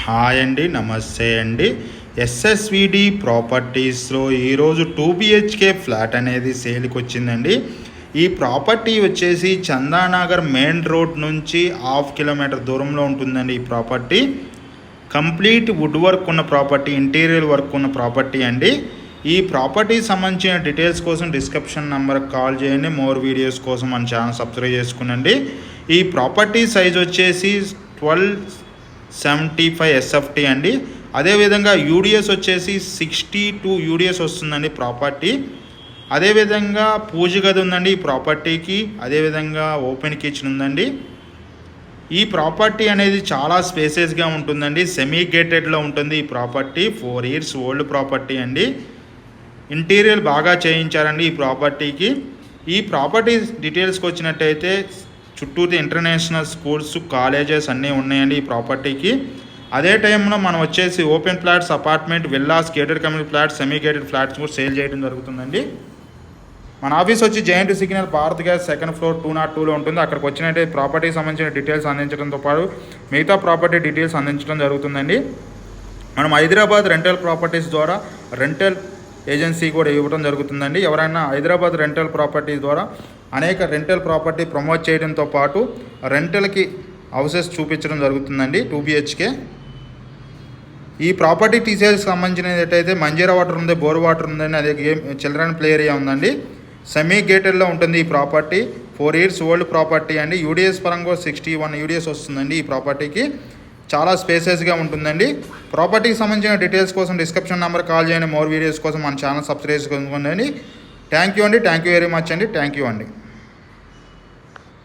Hi అండి, నమస్తే అండి. ఎస్ఎస్విడి ప్రాపర్టీస్లో ఈరోజు 2 బిహెచ్కే ఫ్లాట్ అనేది సేల్కి వచ్చిందండి. ఈ ప్రాపర్టీ వచ్చేసి చందానగర్ మెయిన్ రోడ్ నుంచి 1/2 కిలోమీటర్ దూరంలో ఉంటుందండి. ఈ ప్రాపర్టీ కంప్లీట్ వుడ్ వర్క్ ఉన్న ప్రాపర్టీ, ఇంటీరియర్ వర్క్ ఉన్న ప్రాపర్టీ అండి. ఈ ప్రాపర్టీ సంబంధించిన డీటెయిల్స్ కోసం డిస్క్రిప్షన్ నెంబర్కి కాల్ చేయండి. మోర్ వీడియోస్ కోసం మన ఛానల్ సబ్స్క్రైబ్ చేసుకునండి. ఈ ప్రాపర్టీ సైజ్ వచ్చేసి 1275 SFT అండి. అదేవిధంగా యూడిఎస్ వచ్చేసి 62 యూడిఎస్ వస్తుందండి ప్రాపర్టీ. అదేవిధంగా పూజ గది ఉందండి ఈ ప్రాపర్టీకి. అదేవిధంగా ఓపెన్ కిచెన్ ఉందండి. ఈ ప్రాపర్టీ అనేది చాలా స్పేసెస్గా ఉంటుందండి. సెమీ గేటెడ్లో ఉంటుంది ఈ ప్రాపర్టీ. 4 years ఓల్డ్ ప్రాపర్టీ అండి. ఇంటీరియర్ బాగా చేయించారండి ఈ ప్రాపర్టీకి. ఈ ప్రాపర్టీ డీటెయిల్స్కి వచ్చినట్టయితే చుట్టూరు ఇంటర్నేషనల్ స్కూల్స్, కాలేజెస్ అన్నీ ఉన్నాయండి ఈ ప్రాపర్టీకి. అదే టైంలో మనం వచ్చేసి open flats, apartment, villas, gated community flats, semi gated flats కూడా సేల్ చేయడం జరుగుతుందండి. మన ఆఫీస్ వచ్చి giant signal, Bharat gas, 2nd floor 202లో ఉంటుంది. అక్కడికి వచ్చినట్టే ప్రాపర్టీకి సంబంధించిన డీటెయిల్స్ అందించడంతో పాటు మిగతా ప్రాపర్టీ డీటెయిల్స్ అందించడం జరుగుతుందండి. మనం హైదరాబాద్ రెంటల్ ప్రాపర్టీస్ ద్వారా రెంటల్ ఏజెన్సీ కూడా ఇవ్వడం జరుగుతుందండి. ఎవరైనా హైదరాబాద్ రెంటల్ ప్రాపర్టీస్ ద్వారా అనేక రెంటల్ ప్రాపర్టీ ప్రమోట్ చేయడంతో పాటు రెంటల్కి హౌసెస్ చూపించడం జరుగుతుందండి. 2 బిహెచ్కే. ఈ ప్రాపర్టీ డీటెయిల్స్కి సంబంధించినట్టయితే మంజీరా వాటర్ ఉంది, బోర్ వాటర్ ఉందండి. అదే గేమ్ చిల్డ్రన్ ప్లే ఏరియా ఉందండి. సెమీ గేటెడ్లో ఉంటుంది ఈ ప్రాపర్టీ. 4 years ఓల్డ్ ప్రాపర్టీ అండి. యూడిఎస్ పరంగా 61 యూడిఎస్ వస్తుందండి ఈ ప్రాపర్టీకి. చాలా స్పేసెస్గా ఉంటుందండి. ప్రాపర్టీకి సంబంధించిన డీటెయిల్స్ కోసం డిస్క్రిప్షన్ నెంబర్ కాల్ చేయండి. మోర్ వీడియోస్ కోసం మన ఛానల్ సబ్స్క్రైబ్ చేసుకోండి. థ్యాంక్ యూ అండి. థ్యాంక్ యూ వెరీ మచ్ అండి. థ్యాంక్ యూ అండి.